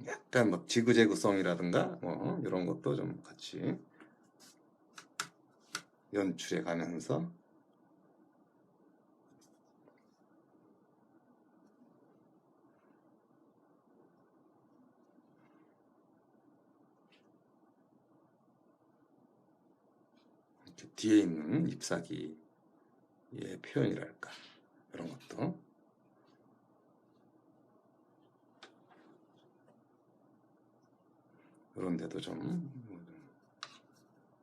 약간 뭐 지그재그성이라든가 뭐 이런 것도 좀 같이 연출해 가면서 이렇게 뒤에 있는 잎사귀의 표현이랄까 이런 것도 이런 데도 좀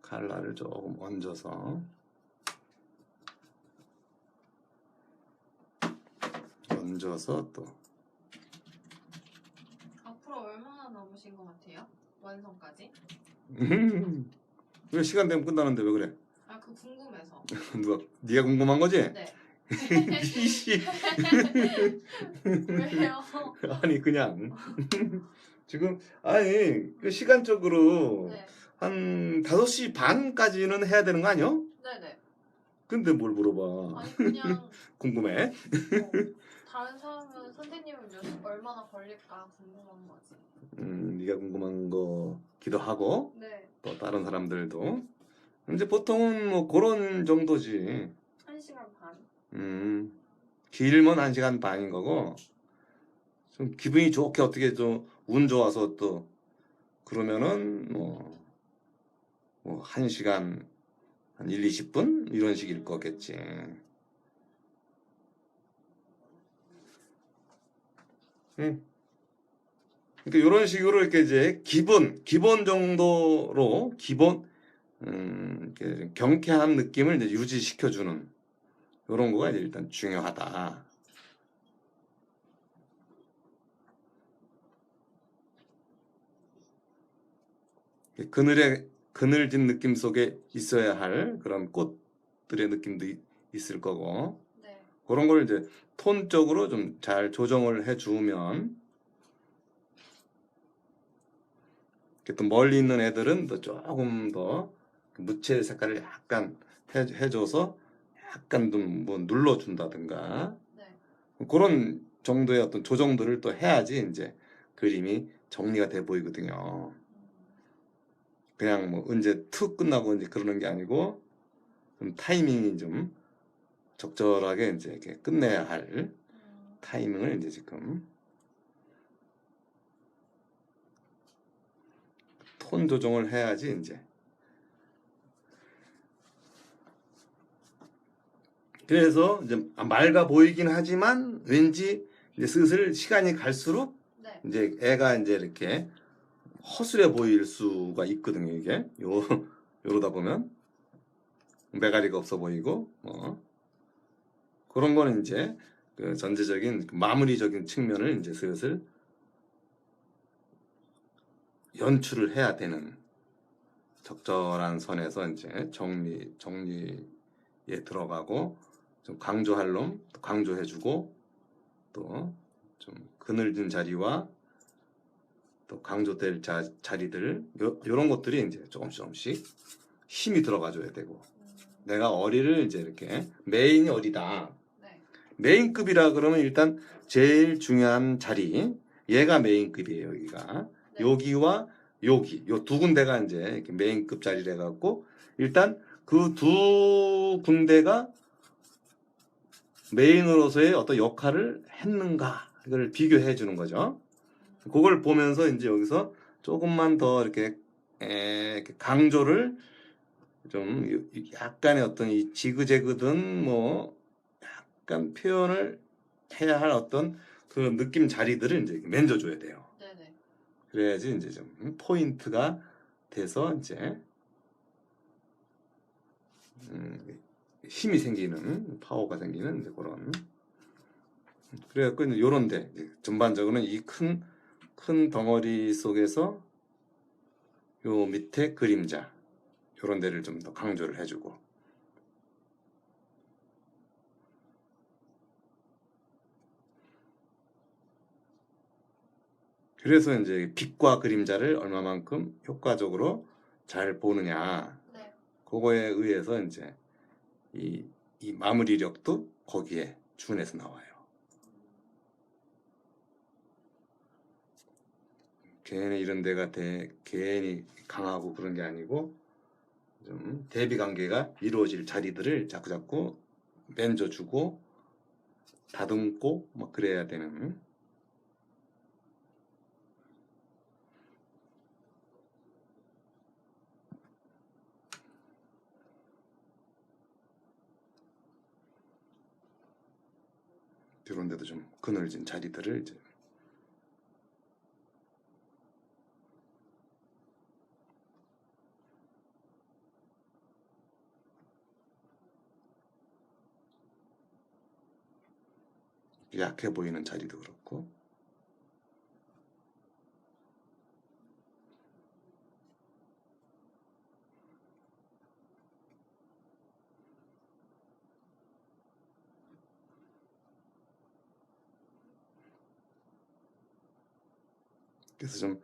칼라를 조금 얹어서 또 앞으로 얼마나 남으신 것 같아요? 완성까지? 왜 시간 되면 끝나는데 왜 그래? 아, 그 궁금해서. 누가 네가 궁금한 거지? 네. 이씨. 왜요? 아니 그냥 지금 아니 그 시간적으로 네. 한 5시 반까지는 해야 되는 거 아니야? 네네. 근데 뭘 물어봐? 아니 그냥 궁금해? 다른 사람은 선생님은 얼마나 걸릴까 궁금한 거지. 네가 궁금한 거기도 하고 네. 또 다른 사람들도 이제 보통은 뭐 그런 정도지. 1시간 반. 길면 1시간 반인 거고 좀 기분이 좋게 어떻게 좀 운 좋아서 또 그러면은 뭐 1시간 한 1, 20분 이런 식일 거겠지. 응. 그러니까 이런 식으로 이렇게 이제 기본 정도로 이렇게 경쾌한 느낌을 이제 유지시켜주는 이런 거가 이제 일단 중요하다. 그늘진 느낌 속에 있어야 할 그런 꽃들의 느낌도 있을 거고 네. 그런 걸 이제 톤적으로 좀 잘 조정을 해주면 또 멀리 있는 애들은 또 조금 더 무채 색깔을 약간 해줘서 약간 좀 뭐 눌러준다든가 네. 그런 정도의 어떤 조정들을 또 해야지 이제 그림이 정리가 돼 보이거든요. 그냥 뭐 언제 툭 끝나고 이제 그러는 게 아니고 좀 타이밍이 좀 적절하게 이제 이렇게 끝내야 할 타이밍을 이제 지금 톤 조정을 해야지 이제. 그래서 이제 맑아 보이긴 하지만 왠지 이제 슬슬 시간이 갈수록 네. 이제 애가 이제 이렇게 허술해 보일 수가 있거든요. 이게 요러다 보면 매가리가 없어 보이고 그런 거는 이제 그 전체적인 마무리적인 측면을 이제 슬슬 연출을 해야 되는 적절한 선에서 이제 정리에 들어가고 좀 강조할 놈 강조해주고 또 좀 그늘진 자리와 또 강조될 자리들 요런 것들이 이제 조금씩 힘이 들어가줘야 되고 내가 어리를 이제 이렇게 메인이 어리다. 네. 메인급이라 그러면 일단 제일 중요한 자리 얘가 메인급이에요. 여기가 네. 여기와 여기 요 두 군데가 이제 이렇게 메인급 자리를 해갖고 일단 그 두 군데가 메인으로서의 어떤 역할을 했는가 이걸 비교해 주는 거죠. 그걸 보면서 이제 여기서 조금만 더 이렇게 강조를 좀 약간의 어떤 이 지그재그든 뭐 약간 표현을 해야 할 어떤 그 느낌 자리들을 이제 만져줘야 돼요. 네네. 그래야지 이제 좀 포인트가 돼서 이제 힘이 생기는 파워가 생기는 이제 그런 그래갖고 이제 요런데 전반적으로는 이 큰 덩어리 속에서 요 밑에 그림자 요런 데를 좀 더 강조를 해주고 그래서 이제 빛과 그림자를 얼마만큼 효과적으로 잘 보느냐 네. 그거에 의해서 이제 이 마무리력도 거기에 준해서 나와요. 괜히 이런 데가 괜히 강하고 그런 게 아니고 좀 대비 관계가 이루어질 자리들을 자꾸자꾸 만져주고 다듬고 뭐 그래야 되는. 이런 데도 좀 그늘진 자리들을 이제 약해 보이는 자리도 그렇고. 그래서 좀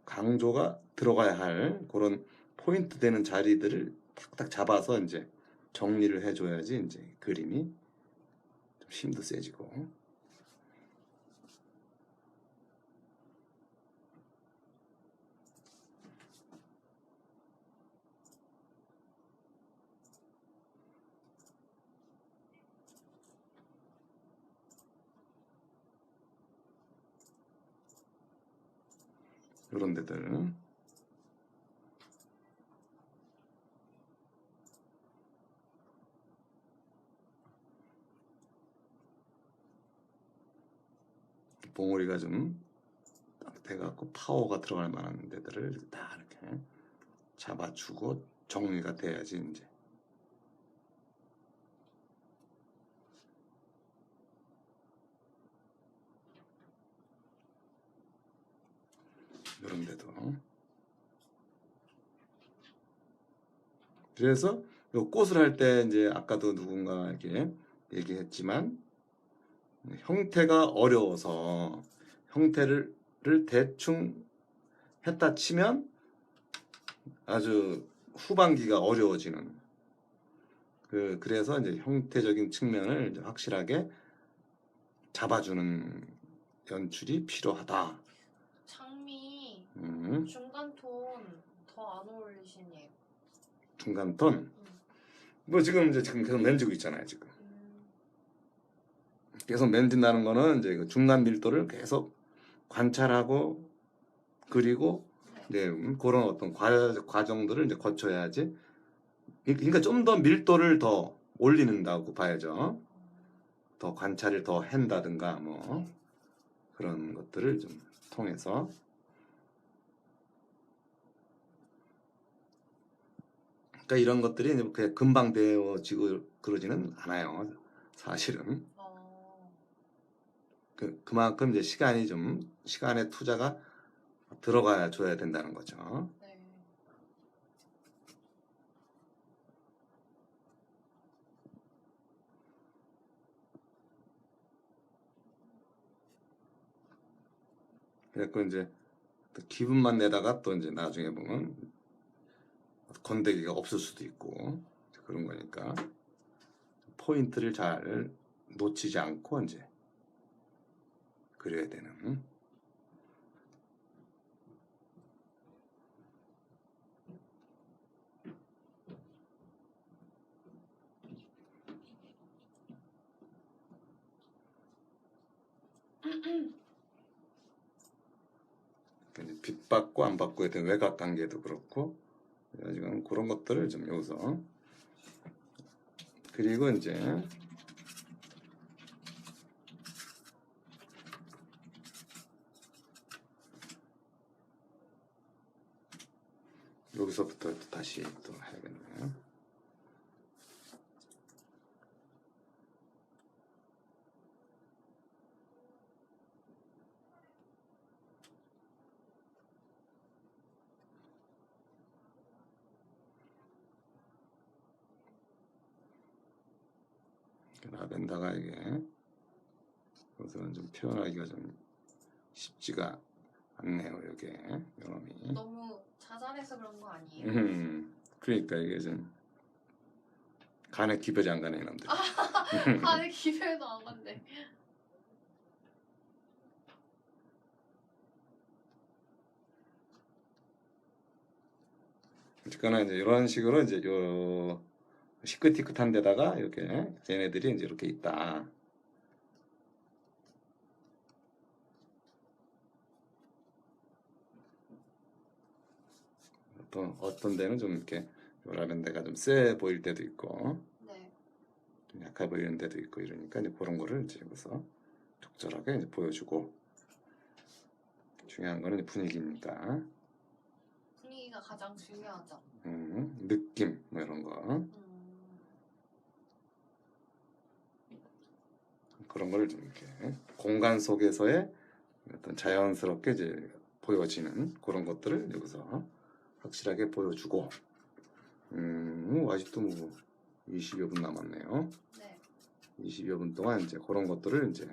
강조가 들어가야 할 그런 포인트 되는 자리들을 탁탁 잡아서 이제 정리를 해줘야지 이제 그림이 좀 힘도 세지고. 이런 데들 봉우리가 좀 딱 돼갖고 파워가 들어갈 만한 데들을 다 이렇게 잡아주고 정리가 돼야지 이제 이런 데도. 그래서 요 꽃을 할 때 이제 아까도 누군가 이렇게 얘기했지만 형태가 어려워서 형태를 대충 했다 치면 아주 후반기가 어려워지는 그래서 이제 형태적인 측면을 이제 확실하게 잡아주는 연출이 필요하다. 장미 음, 중간 톤 더 안 어울리시네요. 중간 톤. 뭐 지금 계속 만지고 있잖아요. 지금 계속 만진다는 거는 이제 그 중간 밀도를 계속 관찰하고 그리고 이제 그런 어떤 과정들을 이제 거쳐야지. 그러니까 좀 더 밀도를 더 올리는다고 봐야죠. 더 관찰을 더 한다든가 뭐 그런 것들을 좀 통해서. 그러니까 이런 것들이 그냥 금방 되어지고 그러지는 않아요. 사실은. 그만큼 이제 시간의 투자가 들어가야 줘야 된다는 거죠. 네. 그래서 이제 또 기분만 내다가 또 이제 나중에 보면 건더기가 없을 수도 있고 그런 거니까 포인트를 잘 놓치지 않고 이제 그래야 되는. 빛 받고 안 받고에 대한 외곽 관계도 그렇고 지금 그런 것들을 좀 여기서. 그리고 이제 여기서부터 또 다시 또 해야겠네요. 라벤더가 이게 여기서는 좀 표현하기가 좀 쉽지가 않네요. 이게 요놈이. 너무 자잘해서 그런 거 아니에요? 그러니까 이게 좀 간에 기별이 안 가네 이놈들. 아니 기회도 안 간대. 어쨌거나 이제 이런 식으로 이제 요 시크티크한 데다가 이렇게 얘네들이 이제 이렇게 있다. 또 어떤 데는 좀 이렇게 요라는 데가 좀 세 보일 때도 있고 네. 좀 약해 보이는 데도 있고 이러니까 이제 그런 거를 이제 여기서 적절하게 이제 보여주고 중요한 거는 이제 분위기니까 분위기가 가장 중요하죠. 느낌 뭐 이런 거 그런 걸 좀 이렇게 공간 속에서의 어떤 자연스럽게 이제 보여지는 그런 것들을 여기서 확실하게 보여주고 아직도 뭐 20여 분 남았네요. 네. 20여 분 동안 이제 그런 것들을 이제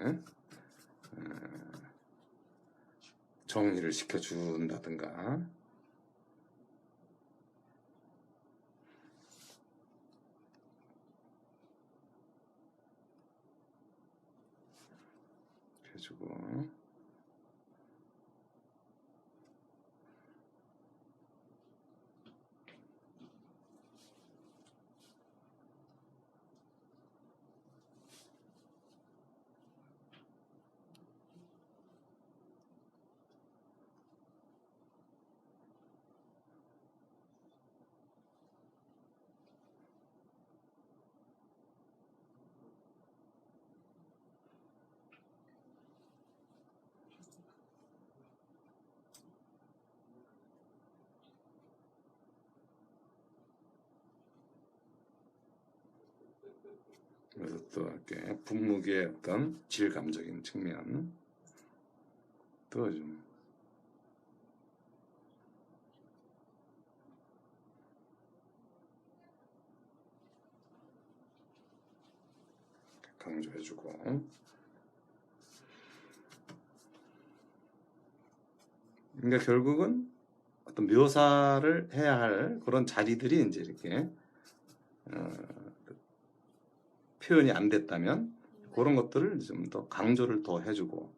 정리를 시켜준다든가 해주고 그래서 또 이렇게 분무기의 어떤 질감적인 측면 또 좀 강조해주고 그러니까 결국은 어떤 묘사를 해야 할 그런 자리들이 이제 이렇게 표현이 안 됐다면 그런 것들을 좀 더 강조를 더 해주고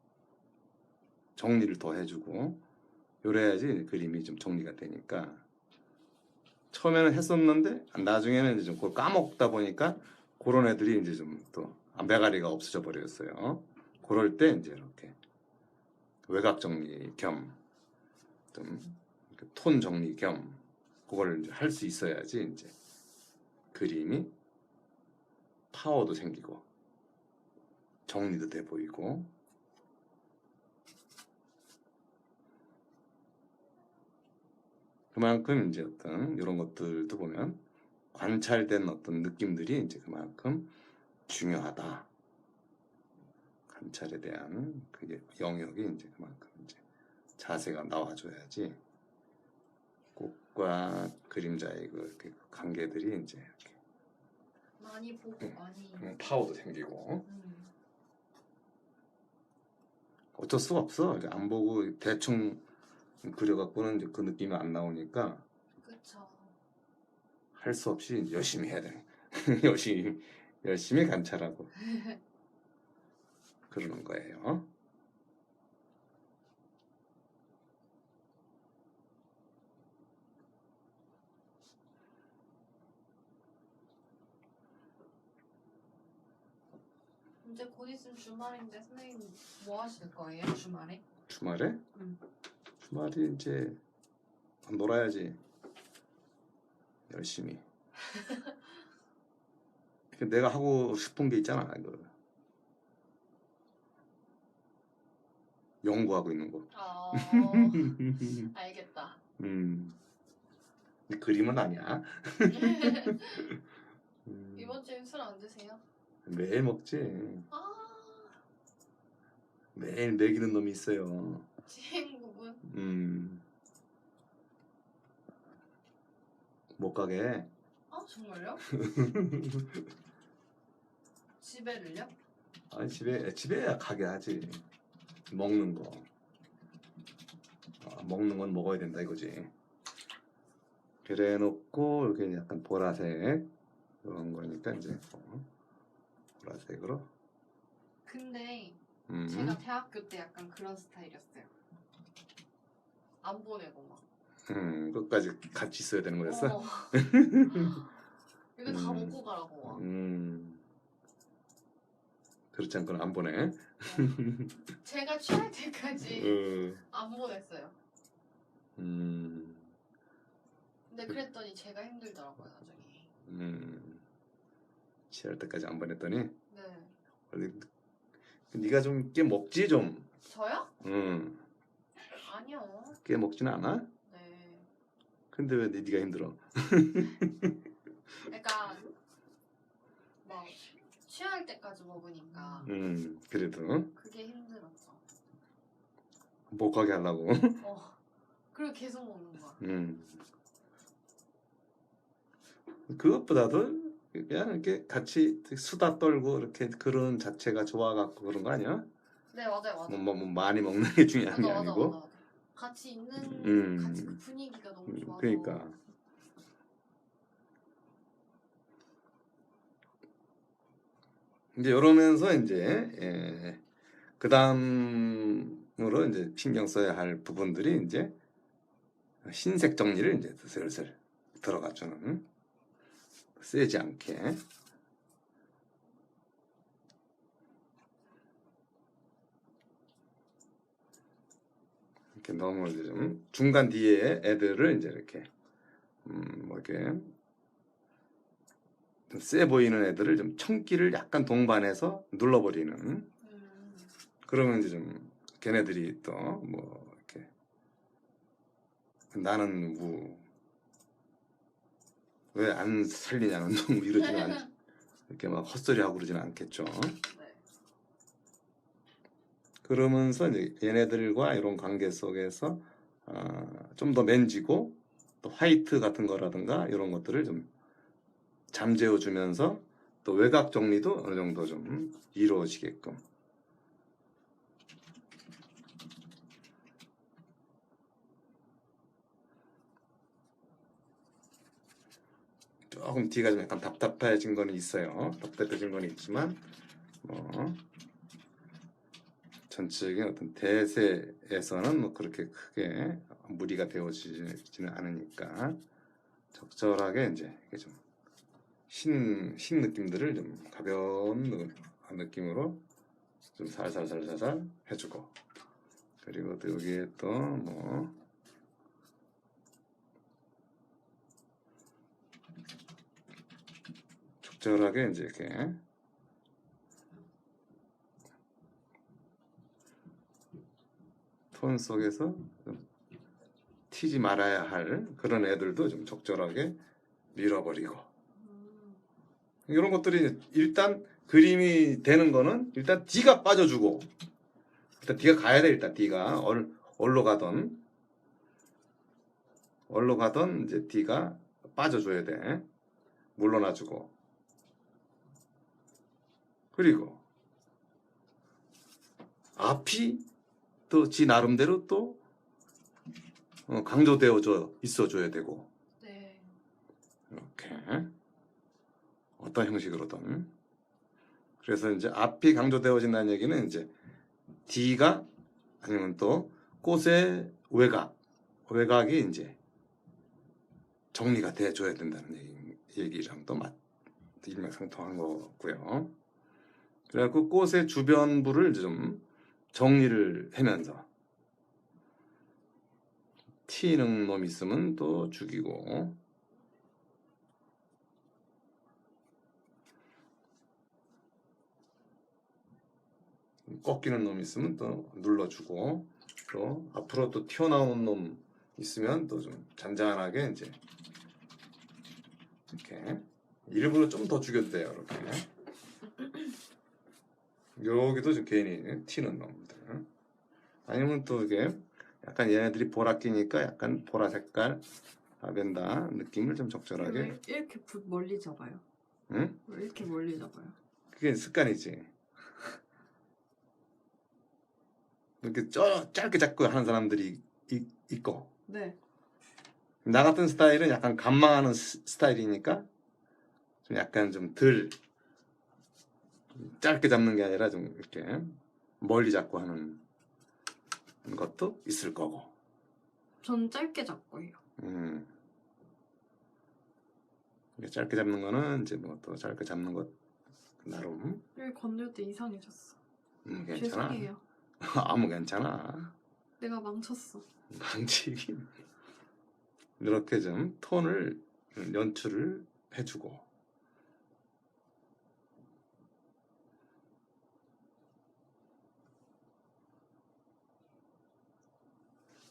정리를 더 해주고 요래야지 그림이 좀 정리가 되니까 처음에는 했었는데 나중에는 이제 좀 그걸 까먹다 보니까 그런 애들이 이제 좀 또 매가리가 없어져 버렸어요. 그럴 때 이제 이렇게 외곽 정리 겸 좀 톤 정리 겸 그걸 이제 할 수 있어야지 이제 그림이 파워도 생기고 정리도 돼 보이고 그만큼 이제 어떤 이런 것들도 보면 관찰된 어떤 느낌들이 이제 그만큼 중요하다. 관찰에 대한 그게 영역이 이제 그만큼 이제 자세가 나와줘야지 꽃과 그림자의 그 관계들이 이제 이렇게 많이 보고 많이. 파워도 생기고 어쩔 수가 없어. 이제 안 보고 대충 그려갖고는 이제 그 느낌이 안 나오니까 그쵸. 할 수 없이 이제 열심히 해야 돼. 열심히 관찰하고 그러는 거예요. 이제 곧 있으면 주말인데 선생님 뭐 하실 거예요? 주말에? 주말에? 응. 주말에 이제 놀아야지. 열심히. 내가 하고 싶은 게 있잖아. 이거. 연구하고 있는 거. 알겠다. 그림은 아니야. 이번 주엔 술 안 드세요? 매일 먹지. 아, 매일 먹이는 놈이 있어요. 친구분? 못 가게. 아, 정말요? 집에를요? 아니 집에야 가게 하지. 먹는 거. 먹는 건 먹어야 된다 이거지. 그래 놓고 이렇게 약간 보라색 이런 거니까 이제 보라색으로. 근데 제가 대학교 때 약간 그런 스타일이었어요. 안 보내고 막. 끝까지 같이 있어야 되는 거였어? 어. 이거 다 먹고 가라고 와. 그렇지 않고는 안 보내. 제가 취할 때까지 안 보냈어요. 근데 그랬더니 제가 힘들더라고요 나중에. 취할 때까지 안 보냈더니 네. 원래 네가 좀 꽤 먹지 좀. 저요? 아니요. 꽤 먹지는 않아? 네. 근데 왜 네가 힘들어? 그러니까 막 취할 때까지 먹으니까 그래도 그게 힘들었죠. 못 가게 하려고. 그리고 계속 먹는 거야. 그것보다도 그냥 이렇게 같이 수다 떨고 이렇게 그런 자체가 좋아갖고 그런 거 아니야? 네 맞아요. 뭐 많이 먹는 게 중요한 게 맞아. 아니고. 같이 있는 같이 그 분위기가 너무 좋아서. 그러니까. 이제 이러면서 이제 그 다음으로 이제 신경 써야 할 부분들이 이제 흰색 정리를 이제 슬슬 들어가주는 세지 않게. 이렇게 너무 이제 좀 중간 뒤에 애들을 이제 이렇게 뭐 이렇게 좀 세 보이는 애들을 좀 청기를 약간 동반해서 눌러버리는. 그러면 이제 좀 걔네들이 또 뭐 이렇게 나는 뭐 왜 안 살리냐는 뭐 이러지는 않 이렇게 막 헛소리하고 그러지는 않겠죠. 네. 그러면서 이제 얘네들과 이런 관계 속에서 좀 더 맨지고 또 화이트 같은 거라든가 이런 것들을 좀 잠재워 주면서 또 외곽 정리도 어느 정도 좀 이루어지게끔. 조금 뒤가 좀 약간 답답해진 거는 있어요. 답답해진 거는 있지만 뭐 전체적인 어떤 대세에서는 뭐 그렇게 크게 무리가 되어지지는 않으니까 적절하게 이제 이게 좀 신 느낌들을 좀 가벼운 느낌으로 좀 살살살살살 해주고, 그리고 또 여기에 또 뭐 적절하게 이제 이렇게 톤 속에서 좀 튀지 말아야 할 그런 애들도 좀 적절하게 밀어버리고, 이런 것들이 일단 그림이 되는 거는 일단 D가 빠져주고, 일단 D가 가야 돼. 일단 D가 얼로 가던 이제 D가 빠져줘야 돼. 물러나주고, 그리고 앞이 또 지 나름대로 또 강조되어져 있어줘야 되고. 네. 이렇게 어떤 형식으로든. 그래서 이제 앞이 강조되어진다는 얘기는 이제 D가 아니면 또 꽃의 외곽이 이제 정리가 돼줘야 된다는 얘기랑 또 일맥상통한 거고요. 그래갖고 꽃의 주변부를 좀 정리를 하면서 튀는 놈 있으면 또 죽이고, 꺾이는 놈 있으면 또 눌러주고, 또 앞으로 또 튀어나오는 놈 있으면 또 좀 잔잔하게 이제 이렇게 일부러 좀 더 죽여도 돼요. 이렇게 여기도 좀 괜히 튀는 놈들, 아니면 또 이게 약간 얘네들이 보라 끼니까 약간 보라 색깔 아벤다 느낌을 좀 적절하게. 왜 이렇게 멀리 잡아요? 응? 왜 이렇게 멀리 잡아요? 그게 습관이지. 이렇게 짧게 잡고 하는 사람들이 있고, 네. 나 같은 스타일은 약간 간망하는 스타일이니까 좀 약간 좀 덜 짧게 잡는 게 아니라 좀 이렇게 멀리 잡고 하는 것도 있을 거고. 전 짧게 잡고 해요. 이게 짧게 잡는 거는 이제 뭐 또 짧게 잡는 것 나름 여기 건들 때 이상해졌어. 괜찮아. 죄송해요. 아무 괜찮아. 내가 망쳤어. 망치기. 이렇게 좀 톤을 연출을 해주고.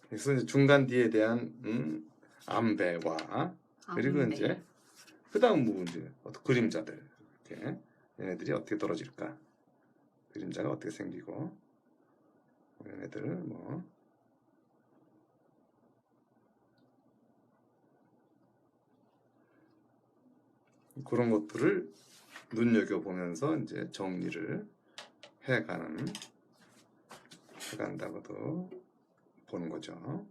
그래서 이제 중간 뒤에 대한 암배와 그리고 안배. 이제 그다음 뭐 이제 어떤 그림자들 이렇게 얘네들이 어떻게 떨어질까? 그림자가 어떻게 생기고 얘네들 뭐 그런 것들을 눈여겨 보면서 이제 정리를 해간다고도 보는 거죠.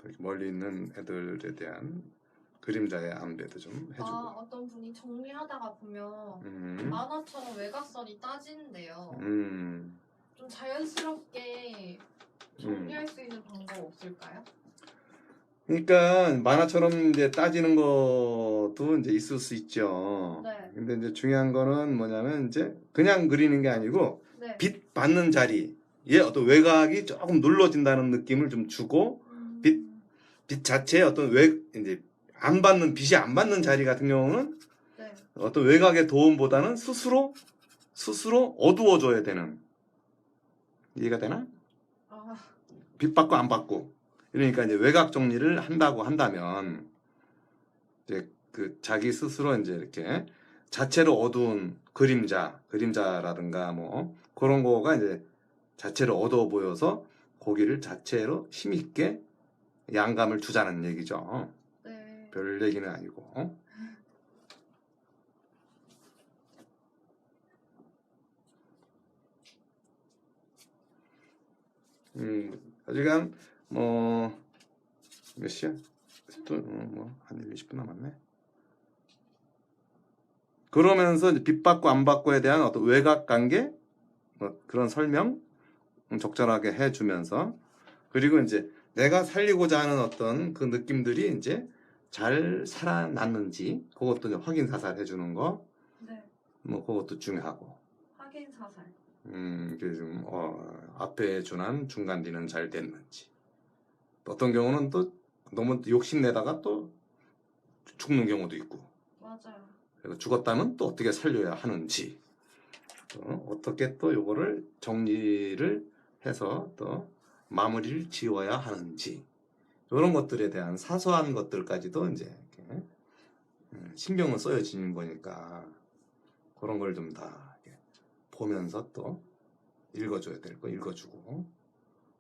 이렇게 멀리 있는 애들에 대한 그림자의 암배도 좀 해주고. 어떤 분이 정리하다가 보면 음, 만화처럼 외곽선이 따지는데요. 음, 좀 자연스럽게 정리할 수 있는 방법 없을까요? 그러니까 만화처럼 이제 따지는 것도 이제 있을 수 있죠. 네. 근데 이제 중요한 거는 뭐냐면 이제 그냥 그리는 게 아니고 네. 빛 받는 자리에 어떤 외곽이 조금 눌러진다는 느낌을 좀 주고 빛 자체에 어떤 이제 안 받는 빛이 안 받는 자리 같은 경우는 네. 어떤 외곽의 도움보다는 스스로 어두워져야 되는. 이해가 되나? 아, 빛 받고 안 받고. 그러니까 이제 외곽 정리를 한다고 한다면 이제 그 자기 스스로 이제 이렇게 자체로 어두운 그림자라든가 뭐 그런 거가 이제 자체로 어두워 보여서 거기를 자체로 힘있게 양감을 두자는 얘기죠. 네. 별 얘기는 아니고. 아직은 뭐 몇 시야? 또 뭐한 20분 남았네. 그러면서 이제 빛 받고 안 받고에 대한 어떤 외곽 관계 뭐 그런 설명 적절하게 해주면서 그리고 이제 내가 살리고자 하는 어떤 그 느낌들이 이제 잘 살아났는지 그것도 이제 확인 사살 해주는 거. 네. 뭐 그것도 중요하고. 확인 사살. 이게 좀 앞에 준한 중간 뒤는 잘 됐는지. 어떤 경우는 또 너무 욕심내다가 또 죽는 경우도 있고. 맞아요. 그리고 죽었다면 또 어떻게 살려야 하는지. 또 어떻게 또 요거를 정리를 해서 또 마무리를 지어야 하는지. 이런 것들에 대한 사소한 것들까지도 이제 이렇게 신경을 써야지는 거니까 그런 걸 좀 다 보면서 또 읽어줘야 될 거 읽어주고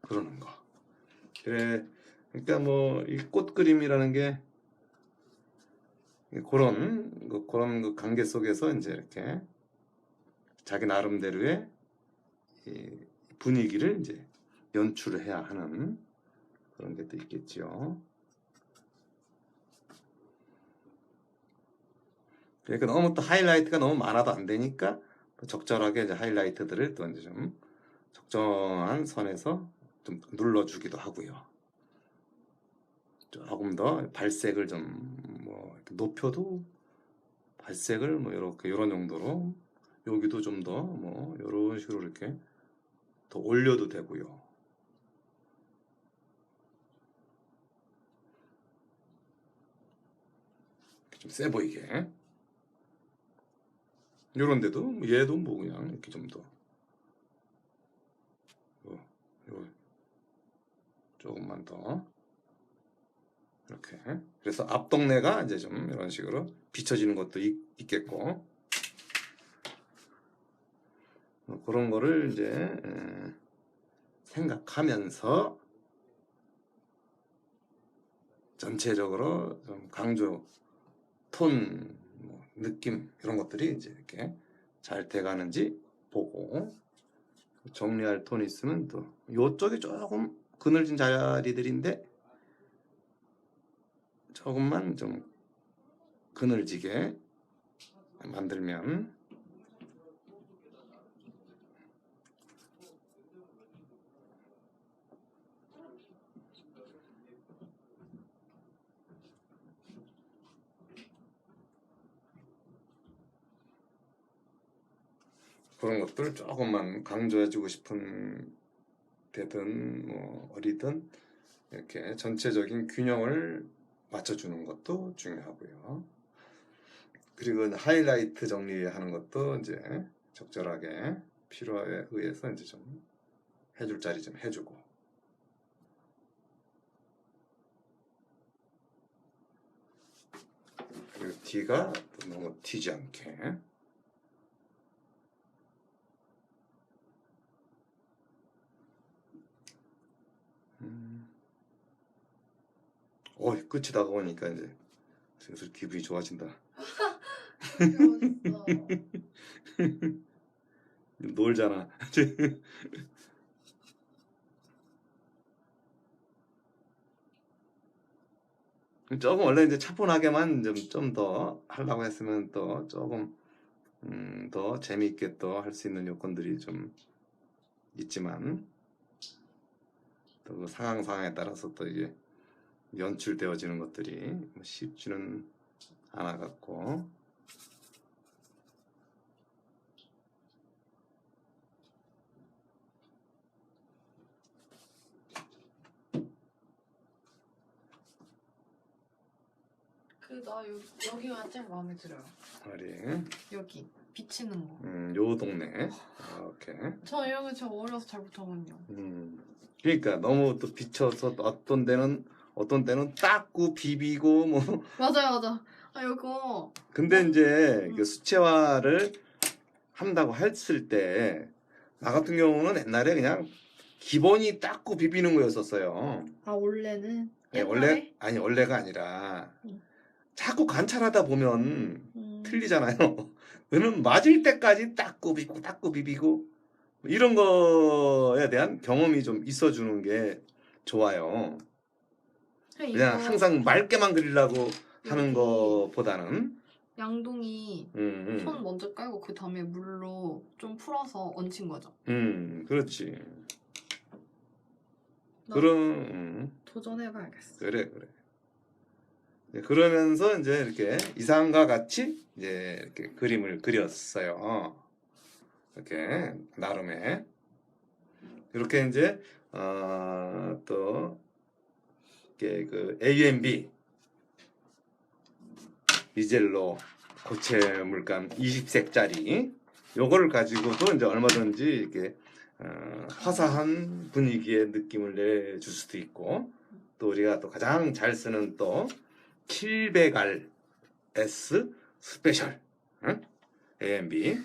그러는 거. 그래, 그러니까 뭐 이 꽃 그림이라는 게 그런 그 관계 속에서 이제 이렇게 자기 나름대로의 이 분위기를 이제 연출을 해야 하는 그런 게 또 있겠죠. 그러니까 너무 또 하이라이트가 너무 많아도 안 되니까 적절하게 이제 하이라이트들을 또 이제 좀 적정한 선에서 좀 눌러주기도 하고요. 조금 더 발색을 좀 뭐 높여도 발색을 뭐 이렇게 이런 정도로 여기도 좀 더 뭐 이런 식으로 이렇게 더 올려도 되고요. 좀 세 보이게. 이런 데도 얘도 뭐 그냥 이렇게 좀 더 조금만 더 이렇게. 그래서 앞동네가 이제 좀 이런 식으로 비춰지는 것도 있겠고 그런 거를 이제 생각하면서 전체적으로 좀 강조, 톤, 뭐 느낌 이런 것들이 이제 이렇게 잘 돼가는지 보고 정리할 톤이 있으면 또 이쪽이 조금 그늘진 자리들인데 조금만 좀 그늘지게 만들면 그런 것들 조금만 강조해주고 싶은 데든 뭐 어리든 이렇게 전체적인 균형을 맞춰주는 것도 중요하고요. 그리고 하이라이트 정리하는 것도 이제 적절하게 필요에 의해서 이제 좀 해줄 자리 좀 해주고. 그리고 D가 또 너무 튀지 않게. 끝이 다가오니까 이제 슬슬 기분이 좋아진다. 놀잖아. 조금 원래 이제 차분하게만 좀 더 하려고 했으면 또 조금 더 재미있게 또 할 수 있는 요건들이 좀 있지만 또 그 상황에 따라서 또 이게 연출되어지는 것들이 쉽지는 않아 갖고. 나 여기가 제일 마음에 들어요. 어디? 여기 비치는 거. 요 동네. 오케이. 저 이런 거 저 어려서 잘 못하거든요. 그러니까 너무 또 비춰서 어떤 때는 닦고 비비고 뭐. 맞아. 이거 근데 이제 그 수채화를 한다고 했을 때 나 같은 경우는 옛날에 그냥 기본이 닦고 비비는 거였었어요. 원래는 원래가 아니라 자꾸 관찰하다 보면 틀리잖아요. 그러면 맞을 때까지 닦고 비비고 이런 거에 대한 경험이 좀 있어주는 게 좋아요. 그냥 항상 맑게만 그리려고 하는 거보다는 양동이 손 먼저 깔고 그 다음에 물로 좀 풀어서 얹힌 거죠. 그렇지. 도전해봐야겠어. 그래. 그러면서 이제 이렇게 이상과 같이 이제 이렇게 그림을 그렸어요. 이렇게 나름의 이렇게 이제 또 이렇게 그 A&B 미젤로 고체 물감 20색짜리 요거를 가지고도 이제 얼마든지 이렇게 화사한 분위기의 느낌을 내줄 수도 있고, 또 우리가 또 가장 잘 쓰는 또 700R S 스페셜 A&B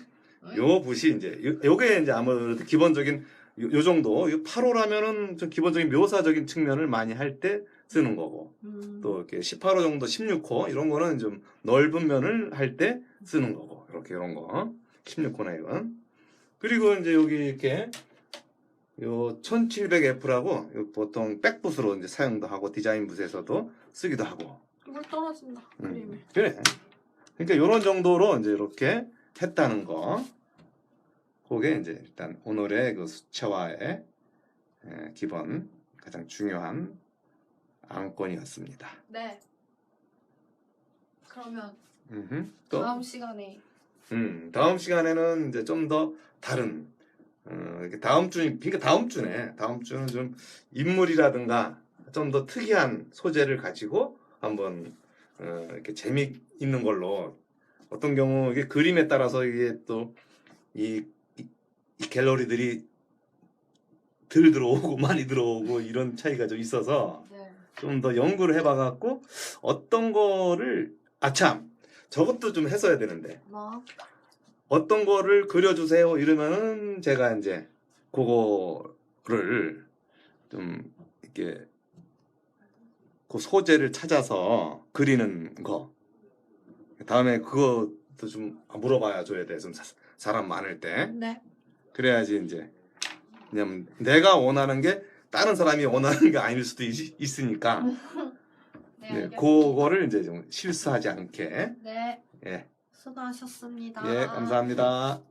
요 붓이 이제 요게 이제 아무래도 기본적인 요 정도 8호라면은 좀 기본적인 묘사적인 측면을 많이 할 때 쓰는 거고, 또 이렇게 18호 정도 16호 이런 거는 좀 넓은 면을 할 때 쓰는 거고, 이렇게 이런 거 16호나 이건. 그리고 이제 여기 이렇게 요 1700F라고 보통 백붓으로 이제 사용도 하고 디자인 붓에서도 쓰기도 하고. 물 떨어진다. 그림에. 그래. 그러니까 요런 정도로 이제 이렇게 했다는 거. 그게 이제 일단 오늘의 그 수채화의 기본 가장 중요한 안건이었습니다. 네. 그러면 또 다음 시간에 다음 시간에는 이제 좀 더 다른 이렇게 다음 주는 좀 인물이라든가 좀 더 특이한 소재를 가지고 한번 이렇게 재미있는 걸로, 어떤 경우 이게 그림에 따라서 이게 또 이 갤러리들이 덜 들어오고 많이 들어오고 이런 차이가 좀 있어서 좀 더 연구를 해봐갖고 어떤 거를 저것도 좀 했어야 되는데 어떤 거를 그려주세요 이러면은 제가 이제 그거를 좀 이렇게 그 소재를 찾아서 그리는 거, 다음에 그것도 좀 물어봐야 줘야 돼. 좀 사람 많을 때. 네. 그래야지 이제, 왜냐면 내가 원하는 게 다른 사람이 원하는 게 아닐 수도 있으니까. 네, 그거를 이제 좀 실수하지 않게. 네. 예. 수고하셨습니다. 예, 감사합니다.